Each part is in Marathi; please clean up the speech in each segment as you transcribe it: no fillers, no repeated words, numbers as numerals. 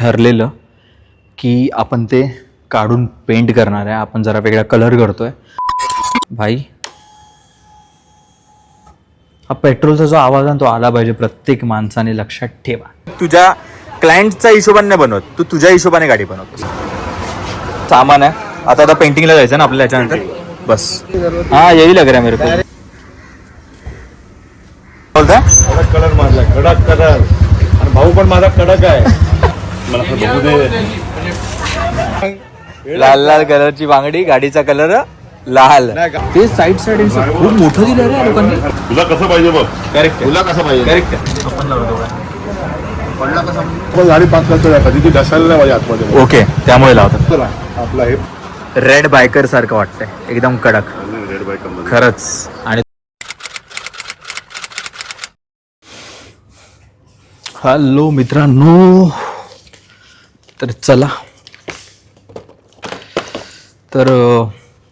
ठरलेलं की आपण ते काढून पेंट करणार आहे. आपण जरा वेगळा कलर करतोय. भाई हा पेट्रोलचा जो आवाज आहे तो आला पाहिजे, प्रत्येक माणसाने लक्षात ठेवा. तुझ्या क्लायंटचा हिशोबाने नाही बनवत, तू तुझ्या हिशोबाने गाडी बनवतोस. सामान आहे आता पेंटिंगला जायचं ना आपल्याला याच्यानंतर. बस हा यही लग रहा है मेरे को. बोलता कडक कलर माझा, कडक कलर. आणि भाऊ पण माझा कडक आहे. मला बघू दे. लाल लाल कलरची बांगडी, गाडीचा कलर लाल. ते साईड खूप मोठं दिलं रे या लोकांनी. तुला कसं पाहिजे बघ. करेक्ट तुला कसं पाहिजे. करेक्ट. आपण गाडी पास करतो कधी ती ढसायला नाही माझ्या आतमध्ये. ओके, त्यामुळे लावतात. आपला हे रेड बायकर सारखं वाटतंय, एकदम कडक रेड बाईक खरंच. आणि हॅलो मित्रांनो, तर चला. तर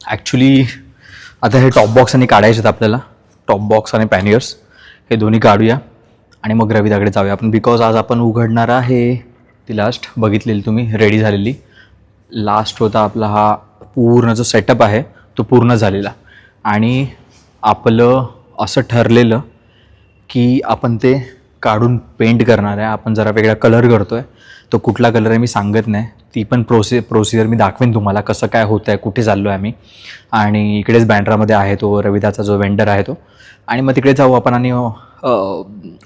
ॲक्च्युली आता हे टॉप बॉक्स आणि काढायचे आहेत आपल्याला. टॉप बॉक्स आणि पॅनियर्स हे दोन्ही काढूया आणि मग रविदाकडे जाऊया आपण. बिकॉज आज आपण उघडणार आहे ती लास्ट बघितलेली तुम्ही, रेडी झालेली. लास्ट होता आपला हा पूर्ण जो सेटअप आहे तो पूर्ण झालेला. आणि आपलं असं ठरलेलं की आपण ते काढून पेंट करणार आहे. आपण जरा वेगळा कलर करतो आहे. तो कुठला कलर आहे मी सांगत नाही, ती पण प्रोसिजर मी दाखवेन तुम्हाला कसं काय होतं आहे, कुठे चाललो आहे आम्ही. आणि इकडेच बँड्रामध्ये आहे तो रविदाचा जो वेंडर आहे तो. आणि मग तिकडे जाऊ आपण आणि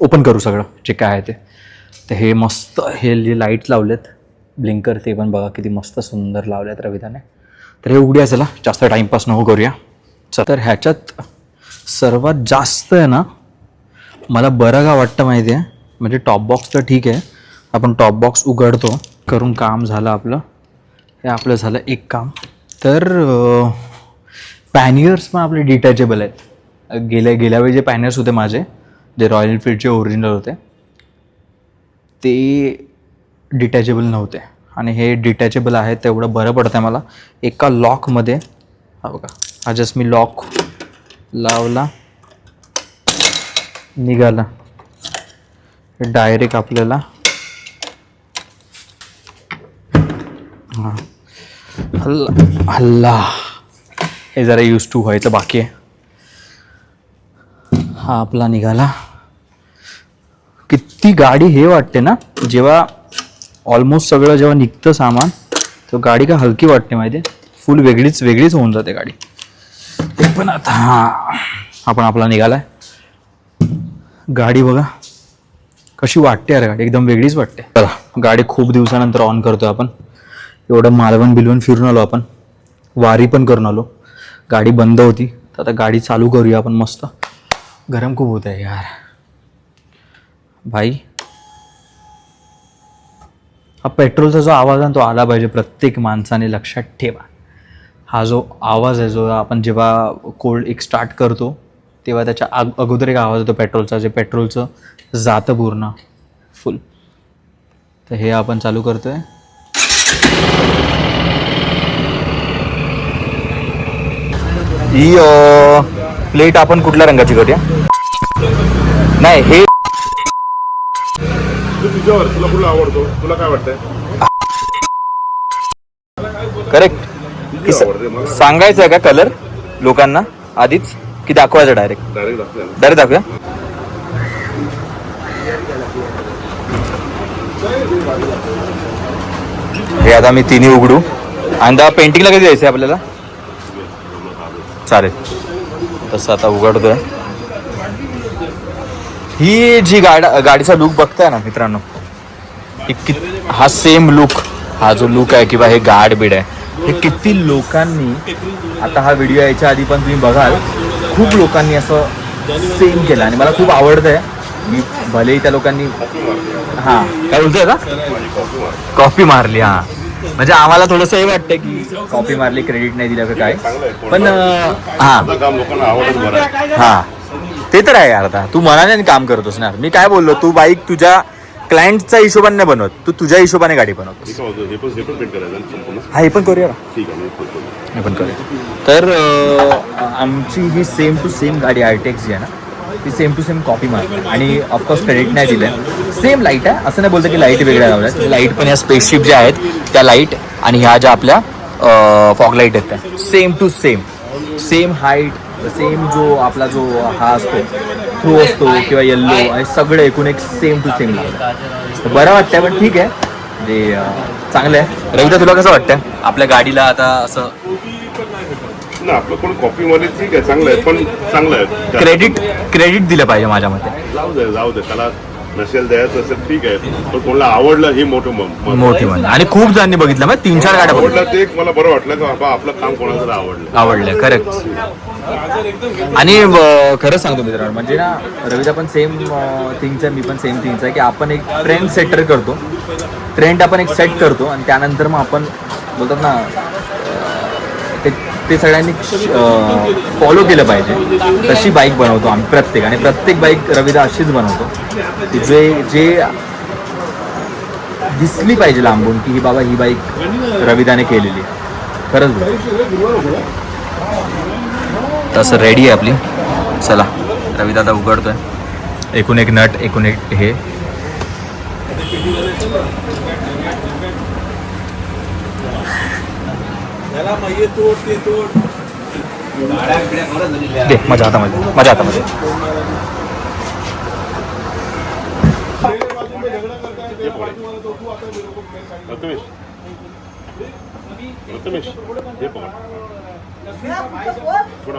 ओपन करू सगळं जे काय आहे ते. तर हे मस्त हे जे लाईट्स लावलेत ब्लिंकर, ते पण बघा किती मस्त सुंदर लावलेत रविदाने. तर हे उघड्या, चला जास्त टाईमपास नको करूया. तर ह्याच्यात सर्वात जास्त आहे ना मला बरं का वाटतं माहिती आहे, म्हणजे टॉप बॉक्स तर ठीक आहे, आपण टॉप बॉक्स उघडतो करून काम झालं आपलं. हे आपलं झालं एक काम. तर पॅनियर्स पण आपले डिटॅचेबल आहेत. गेल्या वेळी जे पॅनियर्स होते माझे, जे रॉयल एनफील्डचे ओरिजिनल होते, ते डिटॅचेबल नव्हते. आणि हे डिटॅचेबल आहे, तेवढं बरं पडतं आहे मला. एका लॉकमध्ये हा बघा, हा जस्ट मी लॉक लावला, निघाला. डायरेक्ट आपल्याला हां हल्ला हे जरा यूज टू व्हायचं बाकी आहे. हा आपला निघाला. किती गाडी हे वाटते ना, जेव्हा ऑलमोस्ट सगळं जेव्हा निघतं सामान, तर गाडी का हलकी वाटते माहिती आहे. फुल वेगळीच होऊन जाते गाडी. ते पण आता हां आपण आपला निघाला आहे. गाडी बघा कशी वाटते यार, गाडी एकदम वेगळीच वाटते. चला गाडी खूप दिवसानंतर ऑन करतोय आपण. एवढं मालवण बिलवण फिरून आलो आपण, वारी पण करून आलो. गाडी बंद होती, तर आता गाडी चालू करूया आपण मस्त. गरम खूप होत आहे यार भाई. हा पेट्रोलचा जो आवाज आहे तो आला पाहिजे, प्रत्येक माणसाने लक्षात ठेवा. हा जो आवाज आहे, जो आपण जेव्हा कोल्ड एक स्टार्ट करतो तेव्हा त्याच्या अगोदर एक आवाज येतो पेट्रोलचा, जे पेट्रोलचं जातं पूर्ण फुल. तर हे आपण चालू करतोय. ही प्लेट आपण कुठल्या रंगाची करूया? नाही हे तुझ्यावर, तुला कुठला आवडतो, तुला काय वाटतंय? करेक्ट. सांगायचं आहे का कलर लोकांना आधीच, की दाखवायचं डायरेक्ट? डायरेक्ट दाखवूया. हे आता मी तिन्ही उघडू. आणि पेंटिंगला कधी द्यायचं आहे आपल्याला? चालेल, तसं आता उघडतोय. ही जी गाडीचा लुक बघताय ना मित्रांनो, हा सेम लुक, हा जो लुक आहे किंवा हे गाड बीड आहे, हे किती लोकांनी, आता हा व्हिडिओ यायच्या आधी पण तुम्ही बघाल, खूप लोकांनी असं सेम केलं. आणि मला खूप आवडतंय. मी भलेही त्या लोकांनी हां काय बोलतोय का कॉपी मारली. हां म्हणजे आम्हाला थोडंसं हे वाटतं की कॉपी मारली, क्रेडिट नाही दिलं का काय. पण हां ते तर आहे यार. आता तू मनाने काम करतोस ना. मी काय बोललो, तू बाईक तुझ्या क्लायंटचा हिशोबाने नाही बनवत, तू तुझ्या हिशोबाने गाडी बनवतोस. हा हे पण करूया, हे पण करूया. तर आमची ही सेम टू सेम गाडी आर्टेक्स जी आहे ना, ती सेम टू सेम कॉपी मारते आणि ऑफकोर्स क्रेडिट नाही दिलं. सेम लाईट आहे, असं नाही बोलतं की लाईट वेगळ्या लावल्यात. लाईट पण या स्पेसशिप ज्या आहेत त्या लाईट आणि ह्या ज्या आपल्या फॉग लाईट आहेत त्या same to same height, same जो आपला जो हा असतो थ्रू असतो किंवा येल्लो आणि सगळं एकूण एक सेम टू सेम लागतं. बरं वाटतंय पण ठीक आहे म्हणजे चांगलं आहे. रविदा तुला कसं वाटतं आपल्या गाडीला आता असं ना आपलं कोण कॉपी मध्ये ठीक आहे, चांगलं आहे, पण चांगलं आहे. क्रेडिट दिलं पाहिजे माझ्या मते. जाऊ दे त्याला नसेल द्यायचं असेल ठीक आहे, पण कोणाला आवडलं ही मोठी मोठी म्हण. आणि खूप जणांनी बघितलं मग 3-4 गाड्या बघितल्या. आवडलं ते एक मला बरं वाटलं की बाबा आपलं काम कोणाला तरी आवडलं करेक्ट. आणि खरंच सांगतो मित्रांनो म्हणजे ना रविदा पण सेम थिंगचं आहे, मी पण सेम थिंगचं आहे की आपण एक ट्रेंड सेटर करतो. ट्रेंड आपण एक सेट करतो आणि त्यानंतर मग आपण बोलतात ना ते सगळ्यांनी फॉलो केलं पाहिजे. तशी बाईक बनवतो आम्ही आणि प्रत्येक बाईक रविदा अशीच बनवतो की जे दिसली पाहिजे लांबून की ही बाबा ही बाईक रविदाने केलेली आहे. खरंच तसं रेडी आहे आपली. चला रविदा आता उघडतोय. एकूण एक नट, एकूण एक हे दे माझ्या हातामध्ये. थोडा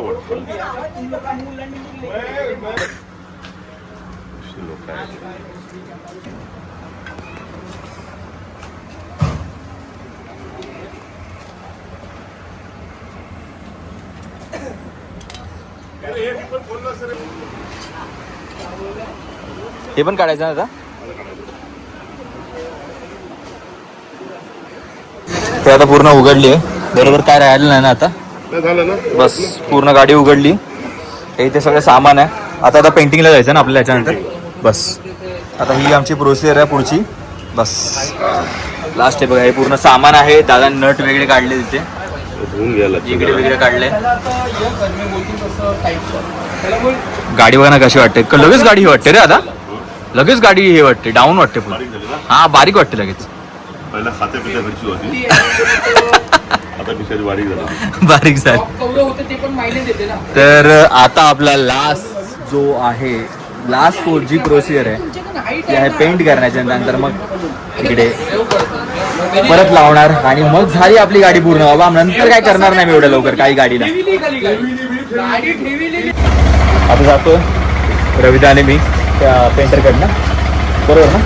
हे पण काढायचं आता. ते आता पूर्ण उघडली आहे बरोबर, काय राहिलं नाही ना आता. झालं ना बस पूर्ण गाडी उघडली. हे इथे सगळं सामान आहे. आता पेंटिंगला जायचं ना आपल्याला याच्यानंतर. बस आता ही आमची प्रोसिजर आहे पुढची. बस लास्ट आहे बघा. हे पूर्ण सामान आहे. दादा नट वेगळे काढले तिथे, धुवून घ्यायला इकडे वेगळे काढले. गाडी बघा ना कशी वाटते. लगेच गाडी हे वाटते रे आता. लगेच गाडी हे वाटते डाऊन वाटते पूर्ण. हा बारीक वाटते लगेच. पहिला खात्या पित्या घरची होती आता पिशाची बारीक झाली. तर आता आपला लास्ट जो आहे लास्ट जी प्रोसिजर आहे ती आहे पेंट करण्याच्या नंतर मग इकडे परत लावणार आणि मग झाली आपली गाडी पूर्ण. बाबा नंतर काय करणार नाही मी एवढ्या लवकर काही गाडीला. आता जातो रविदा आणि मी त्या पेंटरकडनं, बरोबर ना.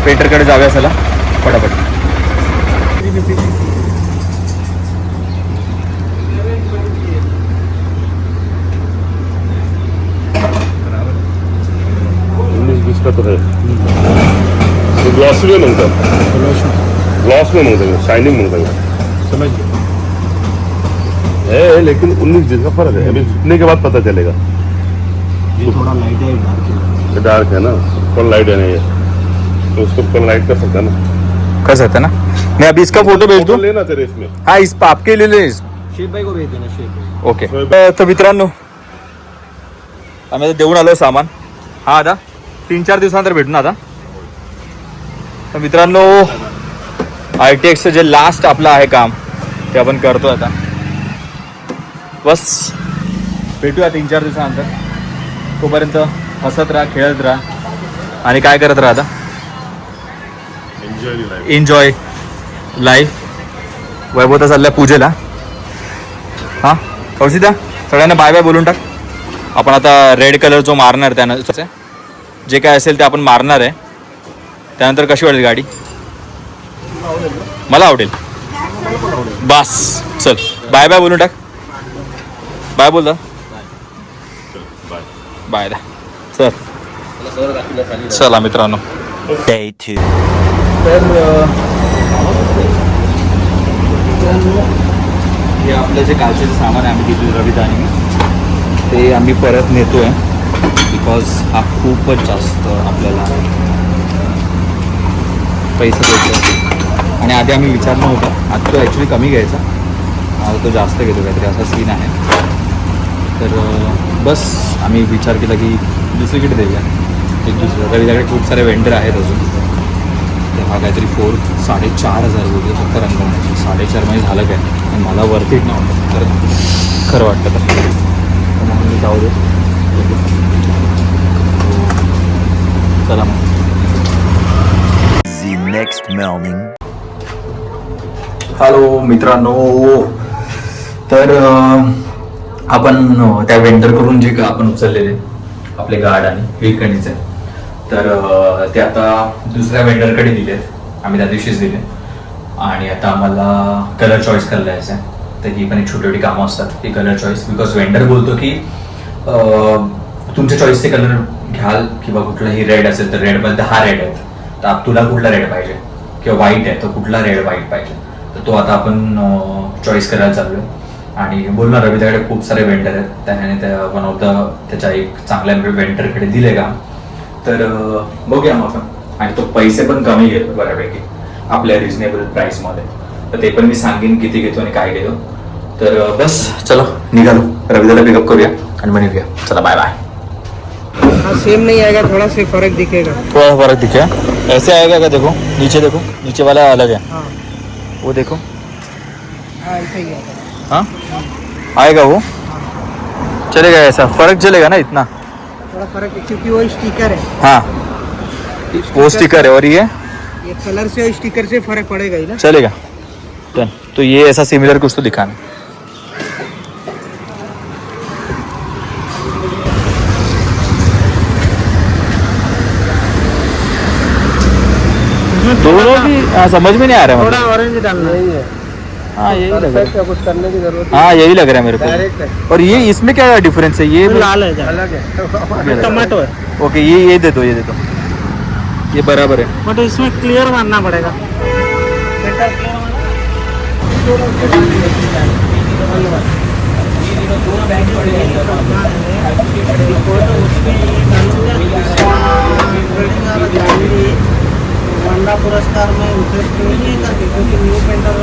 पेंटरकडे जाऊया चला फटाफट. का तो है ग्लॉस में मांगता ग्लॉस में मांगता शाइनिंग मांगता समझ है, लेकिन 19 दिन का फर्क है. अभी सूखने के बाद पता चलेगा. ये थोड़ा लाइट है, डार्क है ना, थोड़ा लाइट है नहीं है तो उसको थोड़ा लाइट कर सकता है ना. कर सकता ना. मैं अभी इसका फोटो भेज दूं. लेना तेरे इसमें. हाँ इस आपके ले ले. शेख भाई को भेज देना, शेख भाई. ओके. तर मित्रांनो आम्ही आता देऊन आलो सामान. हा आता 3-4 दिवसानंतर भेटू ना आता. तर मित्रांनो RTXचं जे लास्ट आपलं आहे काम ते आपण करतो आता. बस भेटूया 3-4 दिवसानंतर. तोपर्यंत हसत राहा, खेळत राहा आणि काय करत राहा आता एन्जॉय लाईफ. वैभवता चालल्या पूजेला. हां कौशिता सगळ्यांना बाय बाय बोलून टाक. आपण आता रेड कलर जो मारणार त्यानंतर जे काय असेल ते आपण मारणार आहे. त्यानंतर कशी वाटेल गाडी मला आवडेल. बस चल बाय बाय बोलून टाक. बाय बोलता बाय दा. चला मित्रांनो Day 2. तर हे आपलं जे कालचे सामान आहे आम्ही घेतलं रविदा आणि ते आम्ही परत नेतो आहे. बिकॉज हा खूपच जास्त आपल्याला पैसा द्यायचा आणि आधी आम्ही विचार नव्हता. आता तो ॲक्च्युली कमी घ्यायचा, आता तो जास्त घेतो काहीतरी असा सीन आहे. तर बस आम्ही विचार केला की दुसरीकडे देऊया एक दुसरं. रविदाकडे खूप सारे वेंडर आहेत अजून. तर हा काहीतरी 4,500 बोलतो फक्त रंगवण्याची. 4.5 महिने झालं काय आणि मला वरती नव्हतं तर खरं वाटतं तर म्हणून मी जाऊ दे. चला मग. हॅलो मित्रांनो. तर आपण त्या वेंडरकडून जे आपण उचललेले आपले गार्ड आणि विल्कणीचे तर ते आता दुसऱ्या वेंडरकडे दिलेत. आम्ही त्या दिवशीच दिले आणि आता आम्हाला कलर चॉईस करायला यायचं आहे. तर ही पण एक छोटी छोटी कामं असतात की कलर चॉईस. बिकॉज वेंडर बोलतो की तुमच्या चॉईसचे कलर घ्याल किंवा कुठलाही रेड असेल तर रेडमध्ये हा रेड आहे तर तुला कुठला रेड पाहिजे किंवा व्हाईट आहे तर कुठला रेड व्हाईट पाहिजे. तर तो आता आपण चॉईस करायला चाललो आहे. आणि बोलणार रविदाकडे खूप सारे वेंडर आहेत. त्याने त्या वन ऑफ द त्याच्या एक चांगल्या वेंडरकडे दिले का तर बघूया मग आपण. आणि तो पैसे पण कमी घेतो बऱ्यापैकी आपल्या रिजनेबल प्राईसमध्ये. तर ते पण मी सांगेन किती घेतो आणि काय घेतो. तर बस चलो निघालो. रविदाला पिकअप करूया आणि मग निघूया. चला बाय बाय. हाँ सेम नहीं आएगा, थोड़ा से फर्क दिखेगा. थोड़ा फर्क दिखे. ऐसे आएगा क्या? देखो नीचे देखो, नीचे वाला अलग है. हाँ वो देखो. हाँ ऐसा ही है. हाँ आएगा वो. चलेगा ऐसा फर्क चलेगा ना इतना. थोड़ा फर्क है क्योंकि वो स्टिकर है. हाँ वो स्टिकर है और ये कलर से और स्टिकर से फर्क पड़ेगा ही ना. चलेगा. तो ये ऐसा सिमिलर कुछ तो दिखाना. दोनों भी समझ में नहीं आ रहा है थोड़ा मतलब. ऑरेंज डालना है. हाँ यही लग रहा है. कुछ करने की जरूरत हाँ यही लग रहा है मेरे डायरेक्ट है. को. और ये इसमें क्या डिफरेंस है? ये लाल है अलग है. टमाटो है ओके ये दे दो, ये दे दो. ये बराबर है. बट इसमें क्लियर मारना पड़ेगा. वंडा पुरस्कार में इंटरेस्ट नहीं है क्योंकि new painter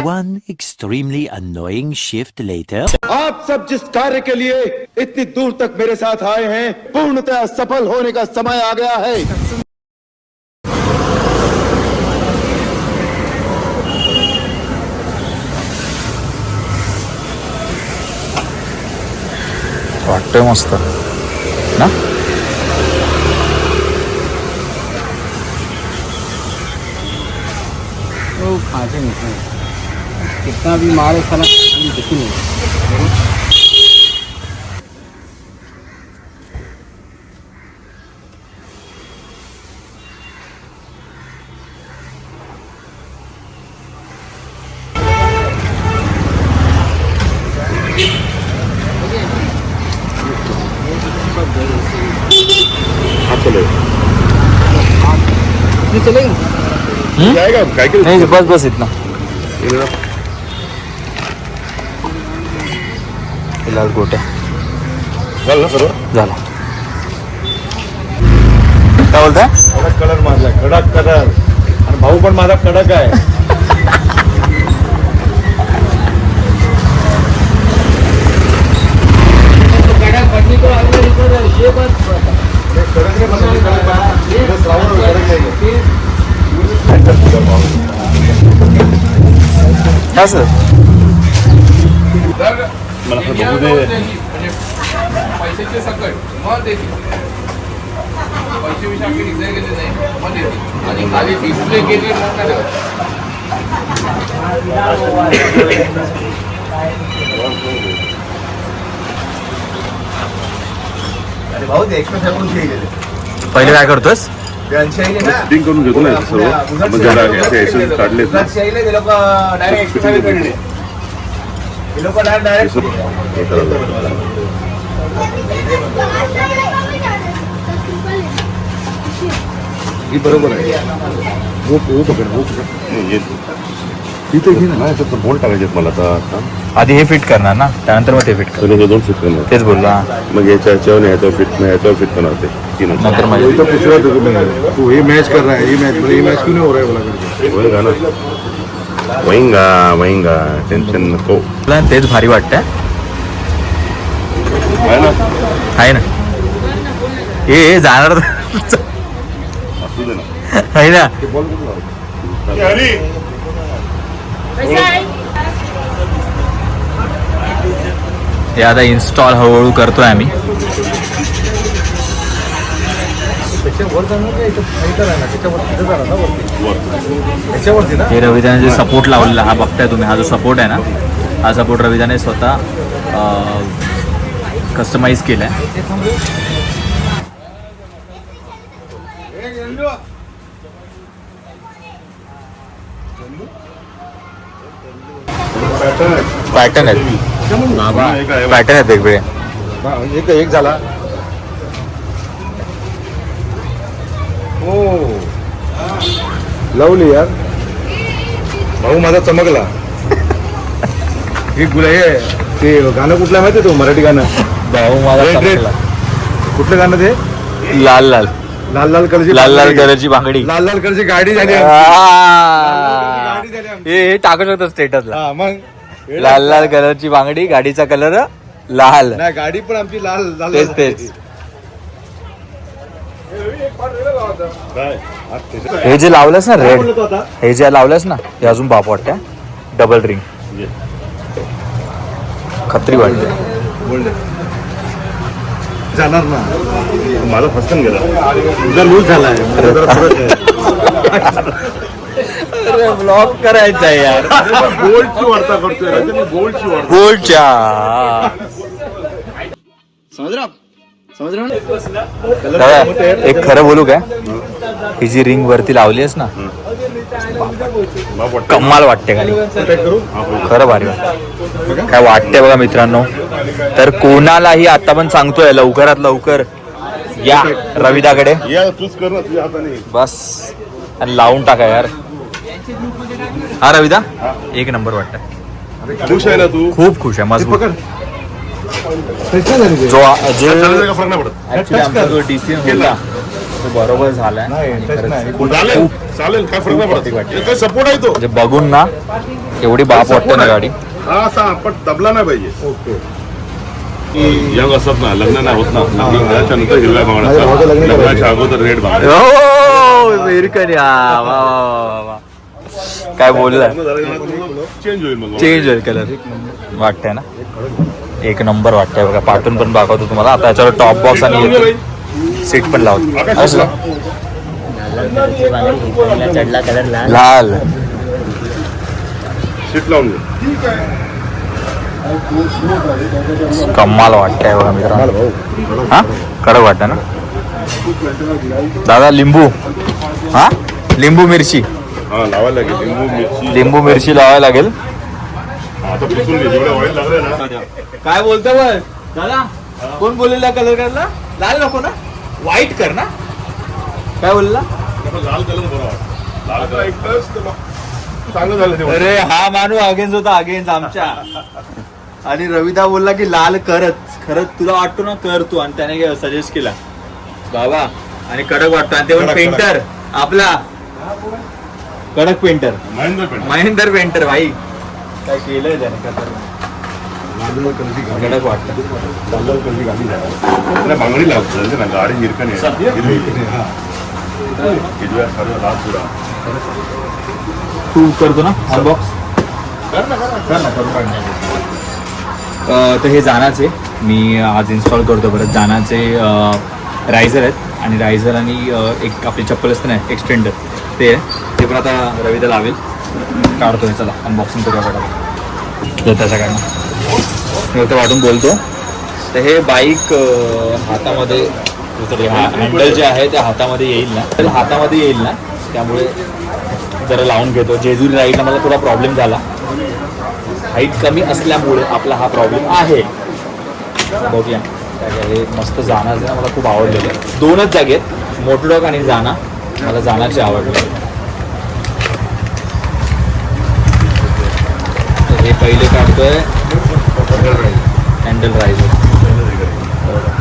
One extremely annoying shift later. आप सब जिस कार्य के लिए इतनी दूर तक मेरे साथ आए हैं पूर्णतः सफल होने का समय आ गया है. वाटतंय मस्त ना. तो खाते नहीं कितना भी मारे साला दिखी नहीं. चलेंगे जाएगा काय के नहीं बस बस इतना फिलहाल गोट्या चल ना करो. झाला. काय बोलताय? कडक कलर मारला, कडक कलर. आणि भाऊ पण माझा कडक आहे. काय सर मला बघू दे. पैशाचे सकट मग देतील. पैसे विषय आम्ही डिझाईन केले नाही मग देतील आणि खाली डिस्प्ले केली मग काय देतात. अरे भाऊ ते एक्स्ट्रा फेकून ठेवलेले. पहिले काय करतोस? सेटिंग करून घेतो ना सर्व. आपण जरा एसेन्स काढलेत ना. ते लोक डायरेक्ट एक्स्ट्रा करले. ते लोक डायरेक्ट ही बरोबर आहे. वो पकड वो पकड. तिथे घे ना. तर बोल टाकायचे मला आता. आधी हे फिट करणार ना त्यानंतर मग ते फिट कर. तर 2 फिट करणार. तेच बोलला. मग याच्यावर याच्यावर फिट नाही याच्यावर फिट करणार ते तीन. नंतर माझी तो पूछ रहा था कि मैं तू ये मैच कर रहा है ये मैच क्यों नहीं हो रहा है बोला करके. होएगा ना. वहिंगा टेन्शन नको. तुला तेच भारी वाटतंय आहे ना, आहे ना. हे जाणार असू दे ना. आहे ना. हरी हे आता इन्स्टॉल हळूहळू करतोय आम्ही. हे रविदाने जे सपोर्ट लावलेला हा बघताय तुम्ही, हा जो सपोर्ट आहे ना, हा सपोर्ट रविदाने स्वतः कस्टमाइज केलाय. पॅटर्न आहेत, पॅटर्न आहेत वेगवेगळे. एक झाला. हो लवली यार, भाऊ माझा चमकला. हे ते गाणं कुठलं माहिती तो, मराठी गाणं. भाऊ माझा Red, red. चमकला. कुठलं गाणं ते? लाल लाल लाल लाल कलरची लाल लाल बांगडी. कलरची बांगडी. लाल लाल कलरची गाडी झाली. आ. गाडी झाली आमची. हे टाकू शकतो स्टेटसला. हा, मग लाल लाल कलरची बांगडी, गाडीचा कलर लाल. नाही, गाडी पण आमची लाल लाल. तेच तेच. काय? हे जे लावलंस ना काय रेड, बोलतो आता? हे जे लावलंस ना हे अजून बाप वाटतंय. डबल रिंग खत्री वाटते. जाणार ना, माझा फसकन गेला. तुझा लूज झालाय, माझा जरा फरक आहे. ब्लॉक करायचा यार. गोल्डची वार्ता करतोय राजा, मी गोल्डची वार्ता. गोल्डच्या. दादा, एक खरं बोलू काय, ही जी रिंग वरती लावली आहेस ना, बाप वाटतं. कमाल वाटते गाडी. काय करू? खरं भारी वाटतं. काय वाटतंय बघा मित्रांनो, तर कोणालाही आता पण सांगतोय लवकरात लवकर या रविदाकडे, या तूच कर ना तुझ्या हाताने. बस आणि लावून टाका यार. हा रविदा एक नंबर वाटतं. खुश आहे ना तू? खूप खुश आहे. मजबूत. पकड. जो जे चालेल का, फरक नाही पडत. ऍक्च्युली आमचा जो डिसिजन होता तो बरोबर झालाय. आणि खरंच चालेल चालेल, काय फरक नाही पडत. काय सपोर्ट आहे तो. म्हणजे बघून ना एवढी बाप वाटते ना गाडी. हा असा आपण दबला नाही पाहिजे. ओके. यंग असतात ना, लग्न नाही होत ना, लग्न झाल्याच्या नंतर हिरव्या बांगड्या, लग्नाच्या अगोदर रेड बांगड्या. हो वेरकन या. वा वा वा वा. काय बोललाय. चेंज होईल मग. चेंज होईल कलर. वाटतंय ना, एक नंबर वाटतंय बघा. पाठून पण दाखवतो तुम्हाला. आता याच्यावर टॉप बॉक्स आणि सीट पण लावतो. असं चढला कलर लाल. लाल. सीट लावून घे. कमाल वाटतंय बघा मित्रांनो. हा कडक वाटतं ना दादा. लिंबू, हा लिंबू मिरची, हा लावायला लागेल. लिंबू मिरची लिंबू मिरची लावायला लागेल. आता पुसून घे, जेवढे ऑइल लागले ना. काय बोलतो दादा. कोण बोललेला कलर करायला? लाल नको ना, व्हाईट कर ना. काय बोलला? लाल कलर बरा वाटतं. लाल कलर एकच चांगलं झालं ते. अरे हा माणूस अगेन्स्ट होता, अगेन्स्ट आमच्या. आणि रविदा बोलला की लाल करत. खरंच तुला वाटतो ना, कर तू. आणि त्याने सजेस्ट केला बाबा. आणि कडक वाटतो. आणि ते पण कडक, पेंटर आपला कडक painter, Mahendra paint. Mahendra painter भाई. काय केलंय त्याने का तर कडक वाटतं. त्याला बांगडी लावतो ना, गाडी हिरकण आहे. हिरव्या सर्व लाल पुरा. तू करतो ना अनबॉक्स. तर हे जानाचे मी आज इन्स्टॉल करतो. परत जानाचे रायझर आहेत. आणि रायझर आणि एक आपली चप्पल असते ना एक्सटेंडर, ते पण आता रविदा लावेल. काढतोय, चला अनबॉक्सिंग करूया पटापट. त्याच्याकडनं मी फक्त वाटून बोलतो. तर हे बाईक हातामध्ये हँडल जे आहे ते हातामध्ये येईल ना, तर हातामध्ये येईल ना, त्यामुळे जरा लावून घेतो. जेजुरी राईडला मला थोडा प्रॉब्लेम झाला. हाईट कमी असल्यामुळे आपला हा प्रॉब्लेम आहे. बघूया. हे मस्त जानाचं ना मला खूप आवडलेलं आहे. दोनच जागेत, मोटरडॉग आणि जाना. मला जानाचे आवडले. हे पहिले काढतोय हँडल रायझर.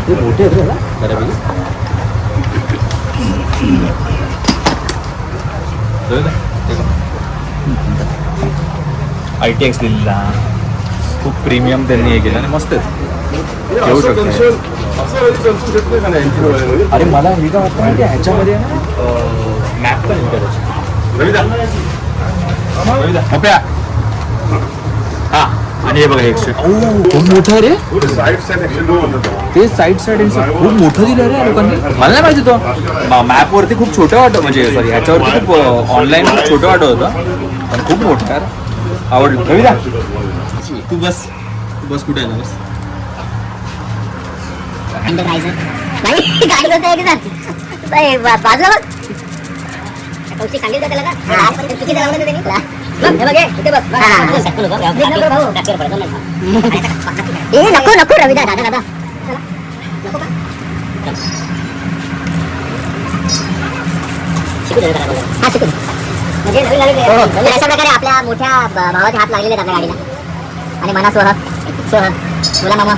ते मोठे आहेत ना बऱ्यापैकी. ITX दिलेला, खूप प्रीमियम त्यांनी हे केलं आणि मस्त आहे. घेऊ शकतो. अरे मला हे काय वाटतं माहिती आहे, ह्याच्यामध्ये मॅप पण येईल हा. आणि हे बघा एक्स्ट्रा खूप मोठं आहे रे ते साईड खूप मोठं दिलं रे लोकांनी. मला नाही माहिती तो मॅप वरती खूप छोटं वाटत, म्हणजे सॉरी ह्याच्यावरती खूप ऑनलाईन खूप छोटं वाटत होतं पण खूप मोठं आहे. आवडलं. कविता तू बस कुठे आहे बस. गाडी होतं बाजूला कौशिक सांगितलं त्याला का चुकीचं लावलं त्यांनी. नको रविदा दादा म्हणजे अशा प्रकारे आपल्या मोठ्या भावाचे हात लागलेले आहेत आपल्या गाडीला. आणि मना बोला मामा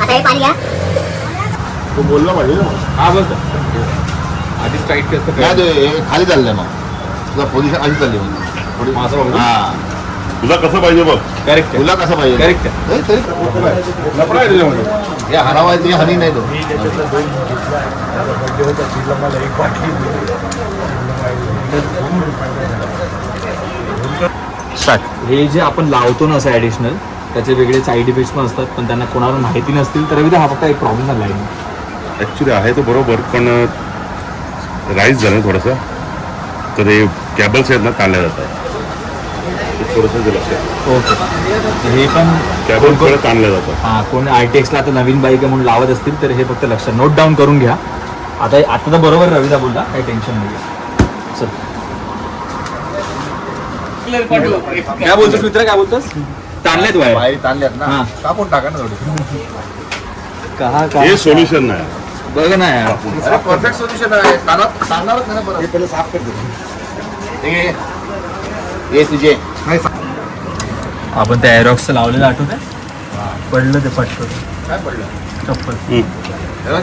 आता हे पाणी घ्या. तो बोलला पाहिजे ना. हा बस आधीच टाईट करतो. खाली चाललंय मग तुझा पोझिशन आधी चालली मग थोडी. हा तुला कसं पाहिजे बघ. करेक्ट तुला कसं पाहिजे. करेक्ट. तरी लफडा आहे त्याच्यामध्ये. हे हरावायचं हनी नाही तो. हे जे आपण लावतो ना असं ॲडिशनल त्याचे वेगळे साईड इफेक्ट्स पण असतात, पण त्यांना कोणाला माहिती नसतील तर हा फक्त एक प्रॉब्लेम झाला आहे. ॲक्च्युली आहे तो बरोबर, पण राईस झालं थोडंसं, तर हे कॅबल्स आहेत ना ताणल्या जातात. थोडंसं जे लक्षात. ओके. हे पण कॅबल थोडं ताणल्या जातात. हां, कोण ITXला आता नवीन बाईक आहे म्हणून लावत असतील तर हे फक्त लक्षात नोट डाऊन करून घ्या. आता तर बरोबर रविदा बोलला, काही टेन्शन नाही. चल काय बोलतोस मित्र, काय बोलतोस. ताणल्यात वायर बाहेर ताणल्यात ना, हा. कापून टाका ना थोडी. का हे सोल्युशन नाही. बघ ना यार. परफेक्ट सोल्युशन आहे. ताणणारच नाही परत. हे पहिले साफ करते हे तुझे. आपण त्या एरॉक्सचं लावलेलं आठवत आहे, पडलं ते पटकन काय पडलं चप्पल.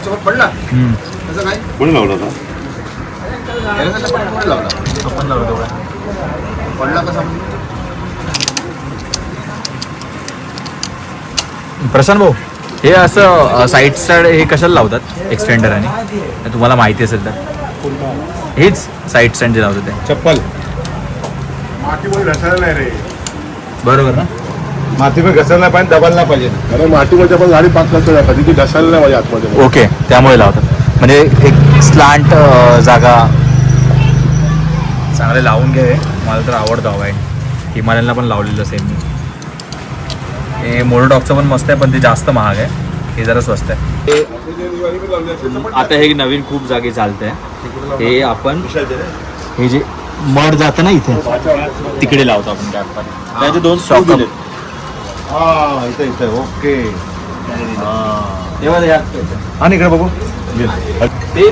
चोट पडला तसं काय. कोणी लावला होता. कोणी लावला आपण लावलं तेवढं. पडला कसा. प्रशांत भाऊ, हे असं साईड साईड हे कशाला लावतात एक्सटेंडर आणि तुम्हाला माहिती असेल तर हेच साईड स्टँड जे लावतात ते चप्पल मातीमध्ये घसायला नाही रे. बरोबर ना. माती पण घसरला पाहिजे, दबायला नाही पाहिजे. कारण मातीमध्ये आपण गाडी पास करतो कधी ती घसायला नाही पाहिजे आतमध्ये. ओके, त्यामुळे लावतात. म्हणजे एक स्लांट जागा चांगले लावून घे. मला तर आवडतं हवं आहे. हिमालयनला पण लावलेलं सेम मी. हे मोनोडॉकचं पण मस्त आहे, पण ते जास्त महाग आहे. हे जरा स्वस्त आहे. आता हे नवीन खूप जागी चालतंय. हे आपण हे जे मड जातं ना इथे तिकडे लावतो आपण कॅप. त्याचे 2 स्टॉक दिले. हा इथे इथे ओके. तेव्हा आणि इकडे बघू. ते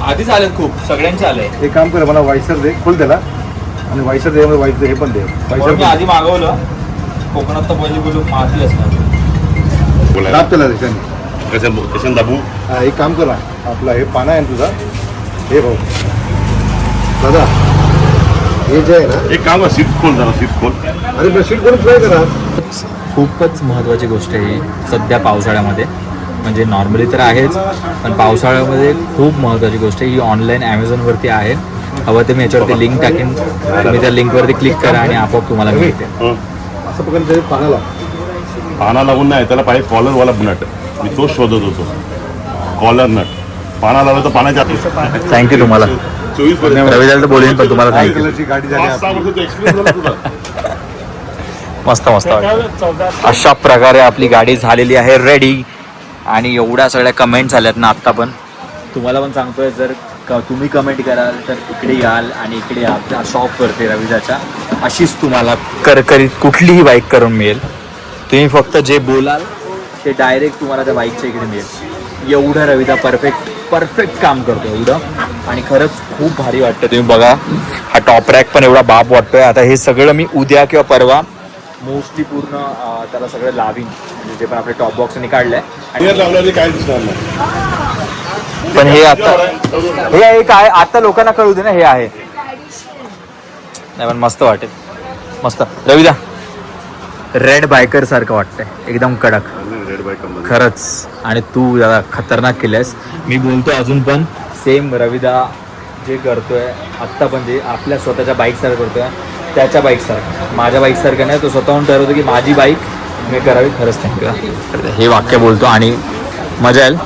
आधीच आले खूप, सगळ्यांचे आले. एक काम कर, मला वायसर दे, खोल त्याला. आणि वायसर दे, वायसर हे पण दे. म्हणून मी आधी मागवलं. कोकणात तर पहिले बोलू माती असणार. बोलायला दाब त्याला त्याच्याने. कशाने दाबू. हा एक काम करा, आपला हे पाना आहे ना तुझा, हे भाऊ दादा, हे जे आहे ना, एक काम सीट खोल जरा, सीट खोल. अरे बस सीट करून ट्राय करा. खूपच महत्त्वाची गोष्ट आहे ही सध्या पावसाळ्यामध्ये. म्हणजे नॉर्मली तर आहेच, पण पावसाळ्यामध्ये खूप महत्त्वाची गोष्ट आहे ही. ऑनलाईन ॲमेझॉनवरती आहे. हवं ते मी याच्यावरती लिंक टाकेन, तुम्ही त्या लिंकवरती क्लिक करा आणि आपोआप तुम्हाला मिळते. असं पकडून ते पानाला पाना लागून नाही, त्याला पाहिजे कॉलरवाला नट. मी तो शोधत होतो, कॉलर नट. पाना लावलं तर पाण्याच्या थँक्यू तुम्हाला. 24 रविदाला तर बोलेन, पण तुम्हाला थँक्यू. कलरची गाडी झाली आपली. 5-6 वर्षाचा एक्सपिरियन्स झाला तुला. मस्त मस्त वाटतं. अशा प्रकारे आपली गाडी झालेली आहे रेडी. आणि एवढ्या सगळ्या कमेंट्स आल्यात ना आत्ता. पण तुम्हाला पण सांगतोय, जर तुम्ही कमेंट कराल तर इकडे याल आणि इकडे आपल्या शॉपवरती रविदाच्या अशीच तुम्हाला करकरीत कुठलीही बाईक करून मिळेल. तुम्ही फक्त जे बोलाल ते डायरेक्ट तुम्हाला त्या बाईकच्या इकडे मिळेल. एवढं रविदा परफेक्ट काम करतो एवढं. आणि खरंच खूप भारी वाटतं. तुम्ही बघा, हा टॉप रॅक पण एवढा बाप वाटतोय. आता हे सगळं मी उद्या किंवा परवा मोस्टली पूर्ण त्याला सगळं लावीन. म्हणजे जे पण आपले टॉप बॉक्सने काढलंय. लावल्याने काय दिसणार नाही. पण हे आता हे काय आता लोकांना कळू दे ना हे आहे. नाही पण मस्त वाटेल, मस्त. रविदा रेड बायकर सारखं वाटतंय, एकदम कडक रेड बाईक खरंच. आणि तू दादा खतरनाक केल्यास. मी बोलतो अजून पण सेम रविदा जे करतोय आत्ता पण जे आपल्या स्वतःच्या बाईकसारखं करतोय त्याच्या बाईकसारखं, माझ्या बाईकसारखं नाही. तो स्वतःहून ठरवतो की माझी बाईक मी करावी. खरंच थँक्यू हे वाक्य बोलतो आणि मजा येईल.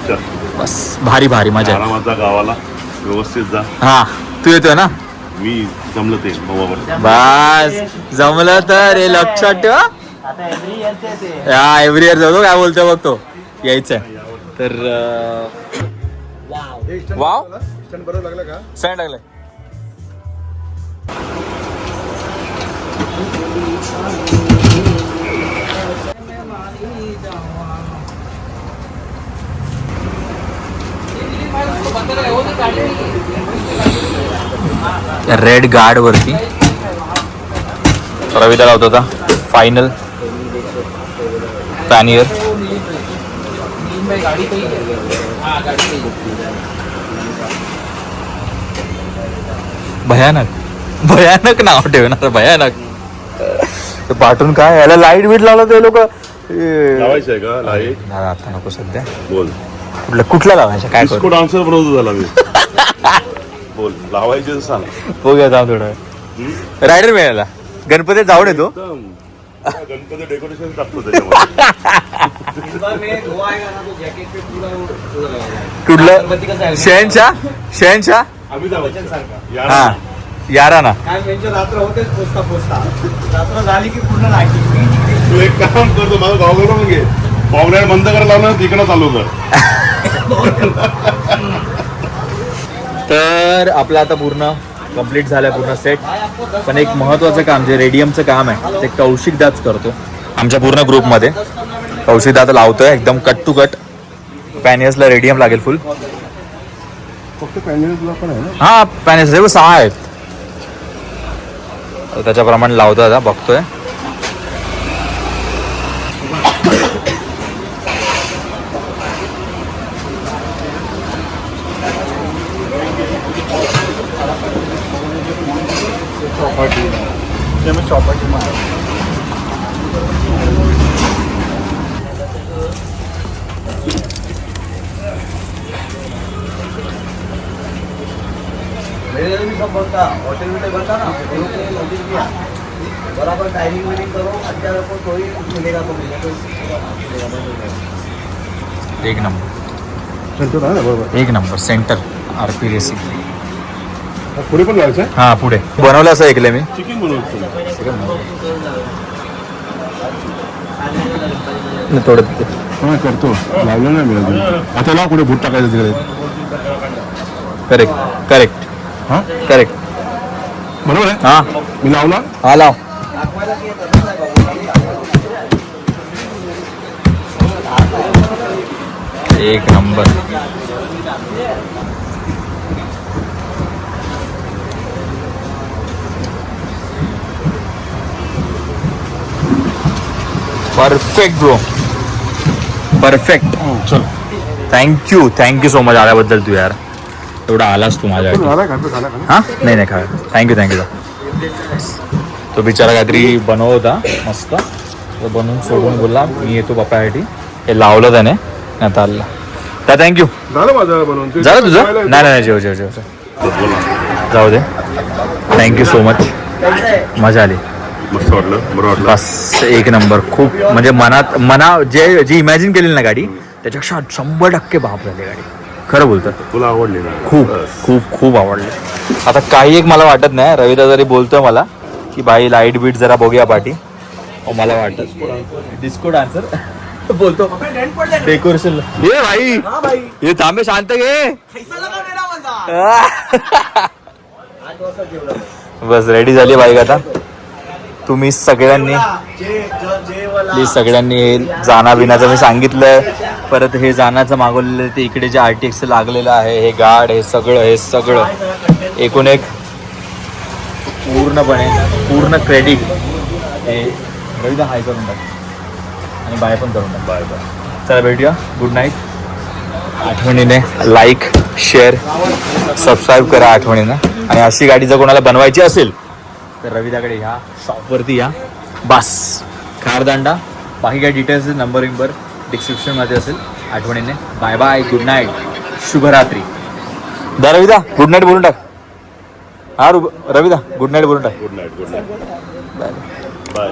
बस भारी भारी मजा येईल. आरामाचा गावाला व्यवस्थित जा. हा तू येतोय ना? मी जमलं ते मोबाईल. बस जमलं तर हे लक्षात ठेवा. हा एव्हरी इयर जातो. काय बोलतोय बघ तो यायचंय तर. वाव बरोबर लागलं का? स्टँड लागलाय. रेड गार्ड वरती रविदा लावतो होता फायनल पॅनियर. भयानक भयानक नाव ठेवणार भयानक. पाठवून काय याला लाईट बीट लावला ते लोक. लावायचं आहे का लाईट? आता नको सध्या. बोल. कुठला लावायचं काय डिस्को डान्सर बनवतो झाला मी. बोल लावायचे सांग. बघूया जाऊ थोडं. रायडर मिळाला गणपतीत जाऊन येतो. एकदम गणपती डेकोरेशन टाकतो त्याच्यामध्ये. कुठलं शहनशाह शहनशाह हा यारा ना. रात्र होतेच पोचता पोचता रात्र झाली की पूर्ण लाईटिंग. तू एक काम करतो माझं गाव करून घे. बॉम्बलाईट बंद करायला लावलं तिकडं चालू कर. तर आपलं आता पूर्ण कंप्लीट झालं पूर्ण सेट. पण एक महत्त्वाचं काम जे रेडियमचं काम आहे ते कौशिकदाच करतो आमच्या पूर्ण ग्रुपमध्ये. कौशिकदा आता लावतोय एकदम कट टू कट. पॅनियर्सला रेडियम लागेल फुल. फक्त पॅन्डल तुला पण आहे ना? हा पॅनियर्स 6 आहेत. त्याच्याप्रमाणे लावतो आता बघतोय. होटल में बनता ना बराबर टाइमिंग वाइमिंग करो. अच्छा को कोई मिलेगा तो मिलेगा. एक नंबर सेंटर आहे ना बरोबर. एक नंबर सेंटर RP रेसिंग. पुढे पण जायचं आहे. हा पुढे बनवलं असं ऐकलंय मी. चिकन बनवतो. थोडं हा करतो. लावलं नाही मी अजून. आता लाव पुढे भूत टाकायचं तिकडे. करेक्ट करेक्ट हा करेक्ट. बरोबर आहे. हा मी लावला. हा लाव. एक नंबर. Perfect bro perfect. चल थँक्यू सो मच आल्याबद्दल. तू यार एवढा आलास तू माझ्यासाठी. झाला का? झाला का? हां नाही नाही काय थँक्यू. तो बिचारा काहीतरी बनवत होता मस्त. तो बनवून सोडून बोलला मी येतो पप्पासाठी. हे लावलं त्याने आता आला. तर थँक्यू. झालं माझं बनवून. झालं तुझं? नाही नाही जेव जेव जेव जाऊ दे. Thank you so much. मजा आली. मस्त वाटलं. बरं वाटलं. बस एक नंबर. खूप म्हणजे मना जी इमॅजिन केलेली ना गाडी त्याच्यापेक्षा 100% बाप झाली गाडी. खरं बोलतं. तुला आवडली ना? खूप खूप खूप आवडले. आता काही एक मला वाटत नाही. रविदा जरी बोलतोय मला की बाई लाईट बीट जरा बघूया पाठी. मला वाटत डिस्को डान्सर बोलतो डेकोरेशन. ये भाई ये थांबे शांत घे. बस रेडी झाली बाईक आता. तुम्ही सगळ्यांनी प्लीज सगळ्यांनी जाना बिनाचं मी सांगितलं. परत हे जाण्याचं मागवलेलं ते इकडे जे RTX लागलेलं आहे हे गार्ड हे सगळं एकूण एक पूर्णपणे पूर्ण क्रेडिट हे रविदा हाय करून टाक आणि बाय पण करून टाक. बाय चला भेटूया. Good night. आठवणीने लाईक शेअर सबस्क्राईब करा आठवणीनं. आणि अशी गाडी जर कोणाला बनवायची असेल तर रविदाकडे ह्या शॉपवरती या. बस खारदांडा. बाकी काय डिटेल्स नंबर विंबर डिस्क्रिप्शनमध्ये असेल. आठवणीने बाय बाय, गुड नाईट, शुभरात्री. दा रविदा गुड नाईट बोलून टाक. हा रविदा गुड नाईट बोलून टाक. Good night. बाय.